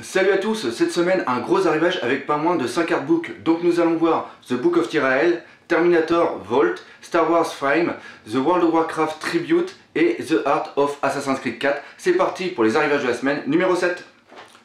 Salut à tous, cette semaine un gros arrivage avec pas moins de 5 artbooks. Donc nous allons voir The Book of Tyrael, Terminator Vault, Star Wars Frame, The World of Warcraft Tribute et The Art of Assassin's Creed 4. C'est parti pour les arrivages de la semaine numéro 7.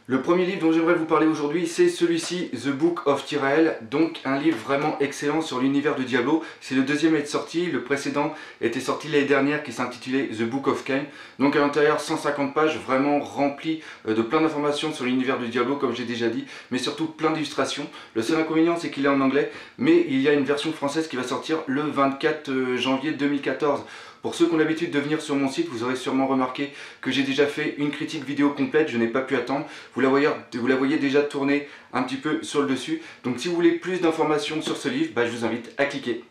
Le premier livre dont j'aimerais vous parler aujourd'hui, c'est celui-ci, The Book of Tyrael, donc un livre vraiment excellent sur l'univers de Diablo. C'est le deuxième à être sorti, le précédent était sorti l'année dernière qui s'intitulait The Book of Cain. Donc à l'intérieur 150 pages vraiment remplies de plein d'informations sur l'univers de Diablo comme j'ai déjà dit, mais surtout plein d'illustrations. Le seul inconvénient c'est qu'il est en anglais, mais il y a une version française qui va sortir le 24 janvier 2014. Pour ceux qui ont l'habitude de venir sur mon site, vous aurez sûrement remarqué que j'ai déjà fait une critique vidéo complète, je n'ai pas pu attendre. Vous la voyez déjà tourner un petit peu sur le dessus. Donc si vous voulez plus d'informations sur ce livre, je vous invite à cliquer.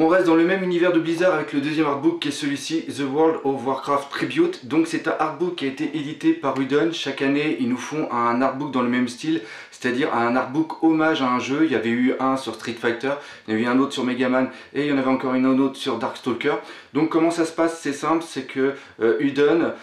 On reste dans le même univers de Blizzard avec le deuxième artbook qui est celui-ci, The World of Warcraft Tribute. Donc c'est un artbook qui a été édité par Udon. Chaque année ils nous font un artbook dans le même style, c'est-à-dire un artbook hommage à un jeu. Il y avait eu un sur Street Fighter, il y avait eu un autre sur Mega Man et il y en avait encore une autre sur Darkstalker. Donc comment ça se passe? C'est simple, c'est que Udon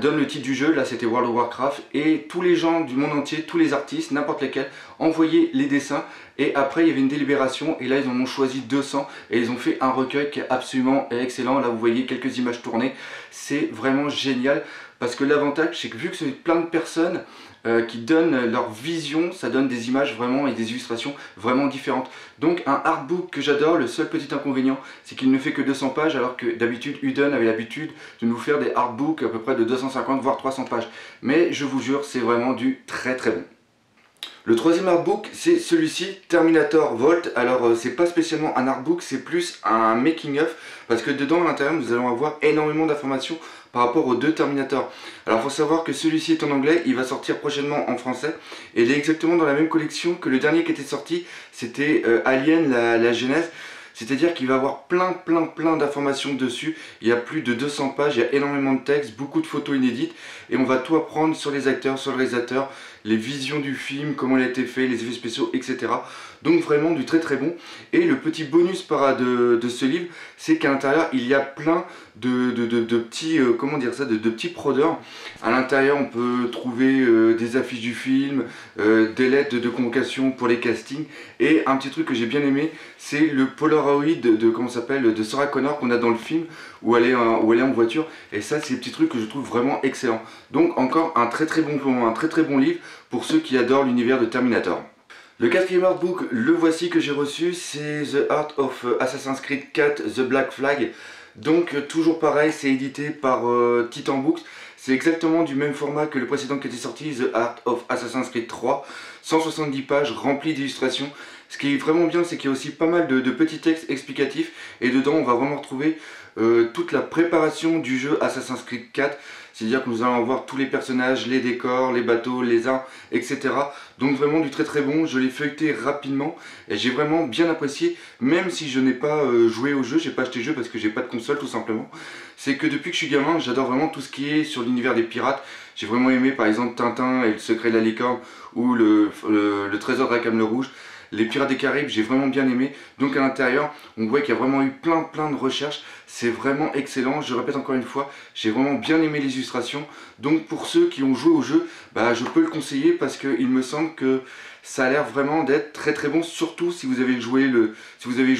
donne le titre du jeu, là c'était World of Warcraft, et tous les gens du monde entier, tous les artistes, n'importe lesquels, envoyaient les dessins, et après il y avait une délibération, et là ils en ont choisi 200, et ils ont fait un recueil qui est absolument excellent. Là vous voyez quelques images tournées, c'est vraiment génial, parce que l'avantage c'est que vu que c'est plein de personnes qui donnent leur vision, ça donne des images vraiment et des illustrations vraiment différentes. Donc un artbook que j'adore, le seul petit inconvénient c'est qu'il ne fait que 200 pages alors que d'habitude Udon avait l'habitude de nous faire des artbooks à peu près de 250 voire 300 pages. Mais je vous jure c'est vraiment du très très bon. Le troisième artbook c'est celui-ci, Terminator Vault. Alors c'est pas spécialement un artbook, c'est plus un making of parce que dedans à l'intérieur nous allons avoir énormément d'informations par rapport aux deux Terminator. Alors il faut savoir que celui-ci est en anglais, il va sortir prochainement en français et il est exactement dans la même collection que le dernier qui était sorti, c'était Alien la Genèse. C'est-à-dire qu'il va avoir plein d'informations dessus. Il y a plus de 200 pages, il y a énormément de textes, beaucoup de photos inédites. Et on va tout apprendre sur les acteurs, sur le réalisateur, les visions du film, comment il a été fait, les effets spéciaux, etc. Donc vraiment du très très bon. Et le petit bonus de ce livre, c'est qu'à l'intérieur, il y a plein de petits, comment dire ça, de petits prodeurs. À l'intérieur, on peut trouver des affiches du film, des lettres de convocation pour les castings. Et un petit truc que j'ai bien aimé, c'est le Polaroid de Sarah Connor qu'on a dans le film où elle est en voiture. Et ça, c'est des petits trucs que je trouve vraiment excellents. Donc encore un très très bon livre pour ceux qui adorent l'univers de Terminator. Le quatrième artbook, le voici que j'ai reçu, c'est The Art of Assassin's Creed 4, The Black Flag. Donc toujours pareil, c'est édité par Titan Books. C'est exactement du même format que le précédent qui était sorti, The Art of Assassin's Creed 3. 170 pages remplies d'illustrations. Ce qui est vraiment bien, c'est qu'il y a aussi pas mal de petits textes explicatifs. Et dedans, on va vraiment retrouver toute la préparation du jeu Assassin's Creed 4. C'est-à-dire que nous allons voir tous les personnages, les décors, les bateaux, les armes, etc. Donc vraiment du très très bon. Je l'ai feuilleté rapidement et j'ai vraiment bien apprécié. Même si je n'ai pas joué au jeu, j'ai pas acheté le jeu parce que j'ai pas de console tout simplement. C'est que depuis que je suis gamin, j'adore vraiment tout ce qui est sur l'univers des pirates. J'ai vraiment aimé par exemple Tintin et le secret de la licorne ou le trésor de Rackham le Rouge. Les Pirates des Caraïbes, j'ai vraiment bien aimé. Donc à l'intérieur, on voit qu'il y a vraiment eu plein de recherches. C'est vraiment excellent. Je répète encore une fois, j'ai vraiment bien aimé les illustrations. Donc pour ceux qui ont joué au jeu, je peux le conseiller parce qu'il me semble que ça a l'air vraiment d'être très très bon. Surtout si vous avez joué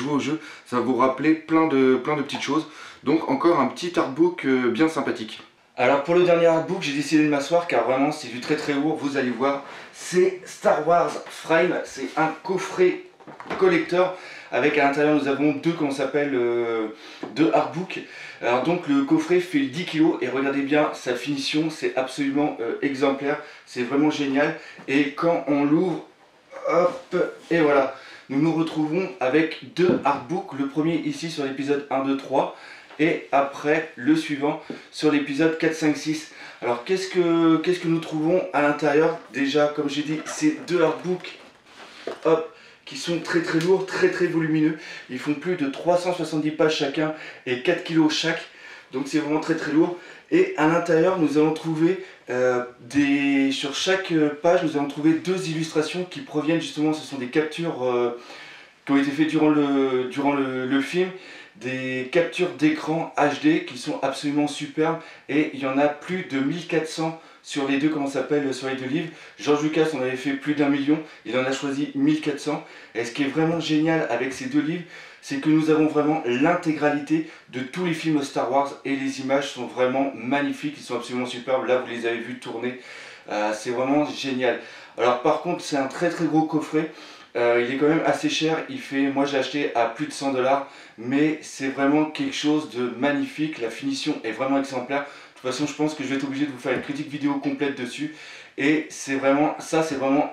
au jeu, ça va vous rappeler plein de petites choses. Donc encore un petit artbook bien sympathique. Alors pour le dernier artbook, j'ai décidé de m'asseoir car vraiment c'est du très très lourd, vous allez voir. C'est Star Wars Frame, c'est un coffret collector avec à l'intérieur nous avons deux artbooks. Alors donc le coffret fait 10 kg et regardez bien sa finition, c'est absolument exemplaire, c'est vraiment génial. Et quand on l'ouvre, hop, et voilà, nous nous retrouvons avec deux artbooks, le premier ici sur l'épisode 1, 2, 3. Et après le suivant sur l'épisode 4, 5, 6. Alors qu'est-ce que nous trouvons à l'intérieur? Déjà comme j'ai dit, c'est deux artbooks qui sont très très lourds, très volumineux. Ils font plus de 370 pages chacun et 4 kg chaque. Donc c'est vraiment très lourd. Et à l'intérieur nous allons trouver sur chaque page nous allons trouver deux illustrations qui proviennent justement, ce sont des captures qui ont été faites durant le film. Des captures d'écran HD qui sont absolument superbes et il y en a plus de 1400 sur les deux, comment ça s'appelle, sur les deux livres. George Lucas en avait fait plus d'1 million, il en a choisi 1400. Et ce qui est vraiment génial avec ces deux livres, c'est que nous avons vraiment l'intégralité de tous les films Star Wars et les images sont vraiment magnifiques, ils sont absolument superbes. Là, vous les avez vus tourner, c'est vraiment génial. Alors par contre, c'est un très gros coffret. Il est quand même assez cher, moi j'ai acheté à plus de 100 $, mais c'est vraiment quelque chose de magnifique, la finition est vraiment exemplaire. De toute façon, je pense que je vais être obligé de vous faire une critique vidéo complète dessus, et c'est vraiment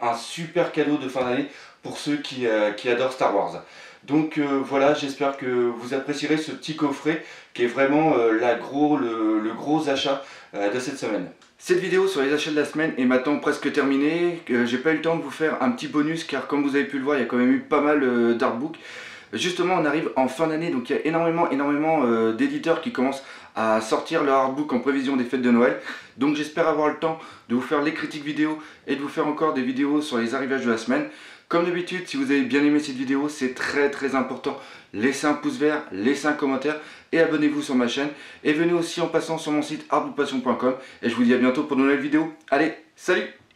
un super cadeau de fin d'année pour ceux qui adorent Star Wars. Donc voilà, j'espère que vous apprécierez ce petit coffret qui est vraiment le gros achat de cette semaine. Cette vidéo sur les achats de la semaine est maintenant presque terminée. J'ai pas eu le temps de vous faire un petit bonus car comme vous avez pu le voir, il y a quand même eu pas mal d'artbooks. Justement, on arrive en fin d'année, donc il y a énormément d'éditeurs qui commencent à sortir leur artbook en prévision des fêtes de Noël. Donc j'espère avoir le temps de vous faire les critiques vidéo et de vous faire encore des vidéos sur les arrivages de la semaine. Comme d'habitude, si vous avez bien aimé cette vidéo, c'est très important. Laissez un pouce vert, laissez un commentaire et abonnez-vous sur ma chaîne. Et venez aussi en passant sur mon site artbookpassion.com. Et je vous dis à bientôt pour de nouvelles vidéos. Allez, salut!